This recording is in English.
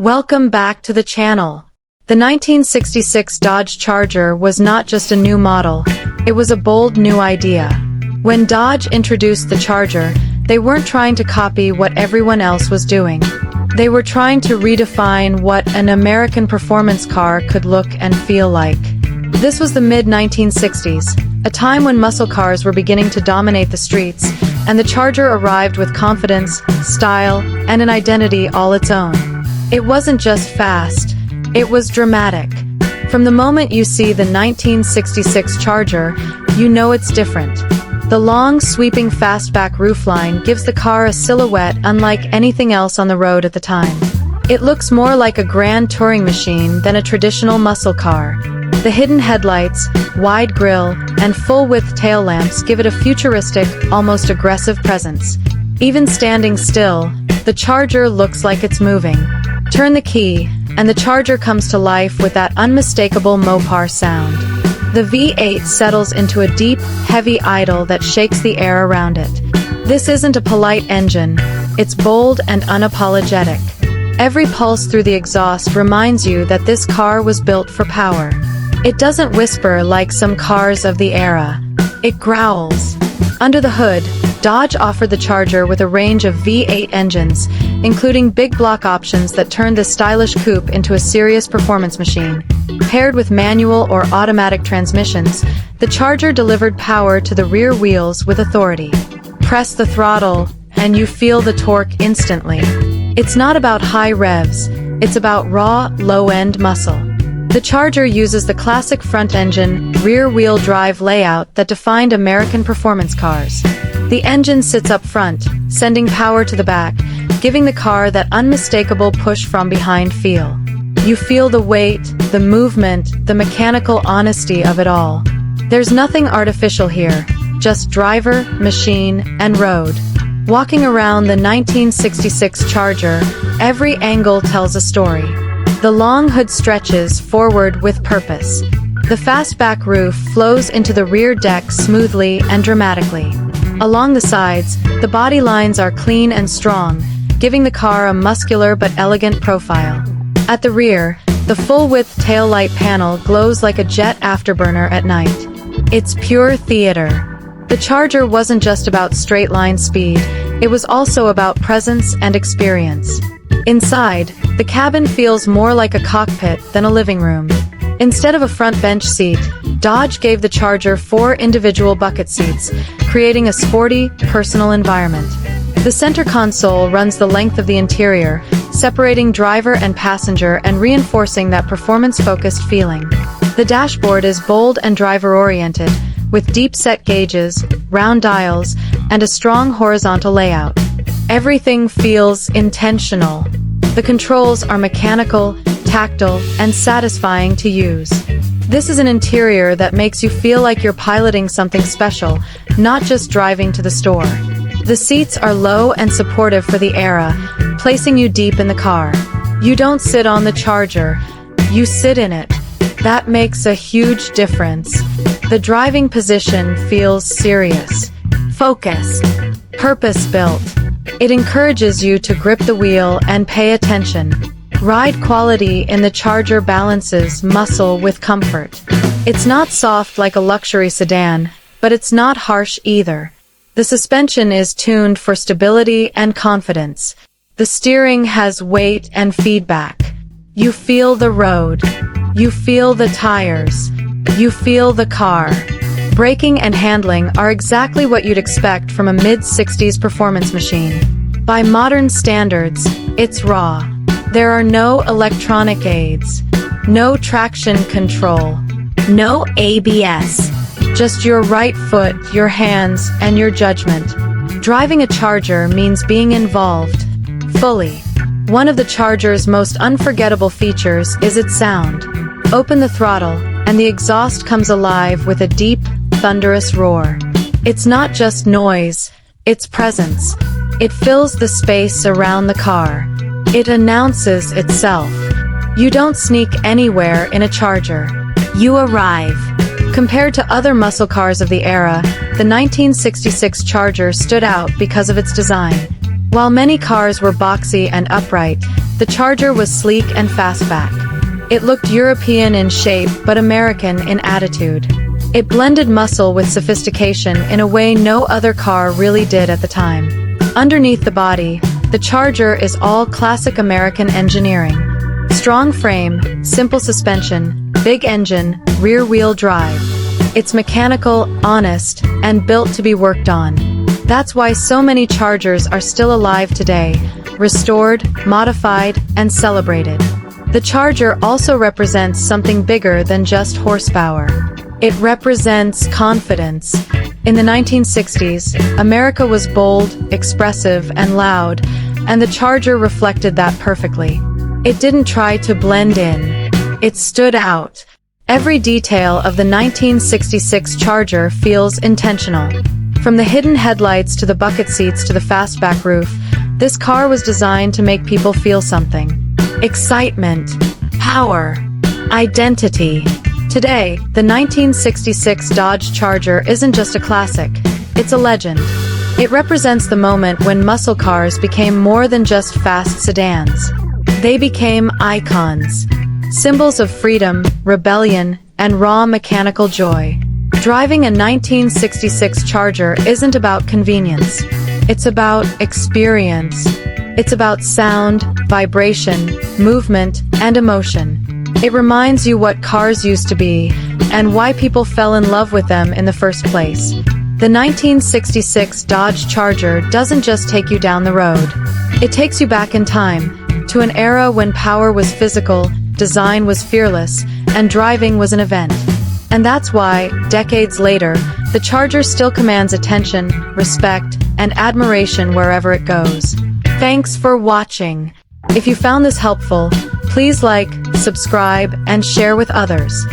Welcome back to the channel. The 1966 Dodge Charger was not just a new model, it was a bold new idea. When Dodge introduced the Charger, they weren't trying to copy what everyone else was doing. They were trying to redefine what an American performance car could look and feel like. This was the mid-1960s, a time when muscle cars were beginning to dominate the streets, and the Charger arrived with confidence, style, and an identity all its own. It wasn't just fast, it was dramatic. From the moment you see the 1966 Charger, you know it's different. The long, sweeping Fastback roofline gives the car a silhouette unlike anything else on the road at the time. It looks more like a grand touring machine than a traditional muscle car. The hidden headlights, wide grille, and full-width tail lamps give it a futuristic, almost aggressive presence. Even standing still, the Charger looks like it's moving. Turn the key, and the Charger comes to life with that unmistakable Mopar sound. The V8 settles into a deep, heavy idle that shakes the air around it. This isn't a polite engine, it's bold and unapologetic. Every pulse through the exhaust reminds you that this car was built for power. It doesn't whisper like some cars of the era. It growls. Under the hood, Dodge offered the Charger with a range of V8 engines, including big block options that turned this stylish coupe into a serious performance machine. Paired with manual or automatic transmissions, the Charger delivered power to the rear wheels with authority. Press the throttle, and you feel the torque instantly. It's not about high revs, it's about raw, low-end muscle. The Charger uses the classic front-engine, rear-wheel drive layout that defined American performance cars. The engine sits up front, sending power to the back, giving the car that unmistakable push-from-behind feel. You feel the weight, the movement, the mechanical honesty of it all. There's nothing artificial here, just driver, machine, and road. Walking around the 1966 Charger, every angle tells a story. The long hood stretches forward with purpose. The fastback roof flows into the rear deck smoothly and dramatically. Along the sides, the body lines are clean and strong, giving the car a muscular but elegant profile. At the rear, the full-width taillight panel glows like a jet afterburner at night. It's pure theater. The Charger wasn't just about straight-line speed, it was also about presence and experience. Inside, the cabin feels more like a cockpit than a living room. Instead of a front bench seat, Dodge gave the Charger 4 individual bucket seats, creating a sporty, personal environment. The center console runs the length of the interior, separating driver and passenger and reinforcing that performance-focused feeling. The dashboard is bold and driver-oriented, with deep-set gauges, round dials, and a strong horizontal layout. Everything feels intentional. The controls are mechanical, tactile, and satisfying to use. This is an interior that makes you feel like you're piloting something special, not just driving to the store. The seats are low and supportive for the era, placing you deep in the car. You don't sit on the Charger, you sit in it. That makes a huge difference. The driving position feels serious, focused, purpose-built. It encourages you to grip the wheel and pay attention. Ride quality in the Charger balances muscle with comfort. It's not soft like a luxury sedan, but it's not harsh either. The suspension is tuned for stability and confidence. The steering has weight and feedback. You feel the road. You feel the tires. You feel the car. Braking and handling are exactly what you'd expect from a mid-60s performance machine. By modern standards, it's raw. There are no electronic aids, no traction control, no ABS. Just your right foot, your hands, and your judgment. Driving a Charger means being involved, fully. One of the Charger's most unforgettable features is its sound. Open the throttle, and the exhaust comes alive with a deep, thunderous roar. It's not just noise, it's presence. It fills the space around the car. It announces itself. You don't sneak anywhere in a Charger. You arrive. Compared to other muscle cars of the era, the 1966 Charger stood out because of its design. While many cars were boxy and upright, the Charger was sleek and fastback. It looked European in shape but American in attitude. It blended muscle with sophistication in a way no other car really did at the time. Underneath the body, the Charger is all classic American engineering. Strong frame, simple suspension, big engine, rear-wheel drive. It's mechanical, honest, and built to be worked on. That's why so many Chargers are still alive today, restored, modified, and celebrated. The Charger also represents something bigger than just horsepower. It represents confidence. In the 1960s, America was bold, expressive, and loud, and the Charger reflected that perfectly. It didn't try to blend in. It stood out. Every detail of the 1966 Charger feels intentional. From the hidden headlights to the bucket seats to the fastback roof, this car was designed to make people feel something. Excitement, power, identity. Today, the 1966 Dodge Charger isn't just a classic, it's a legend. It represents the moment when muscle cars became more than just fast sedans. They became icons, symbols of freedom, rebellion, and raw mechanical joy. Driving a 1966 Charger isn't about convenience. It's about experience. It's about sound, vibration, movement, and emotion. It reminds you what cars used to be, and why people fell in love with them in the first place. The 1966 Dodge Charger doesn't just take you down the road. It takes you back in time, to an era when power was physical, design was fearless, and driving was an event. And that's why, decades later, the Charger still commands attention, respect, and admiration wherever it goes. Thanks for watching. If you found this helpful, please like, subscribe, and share with others.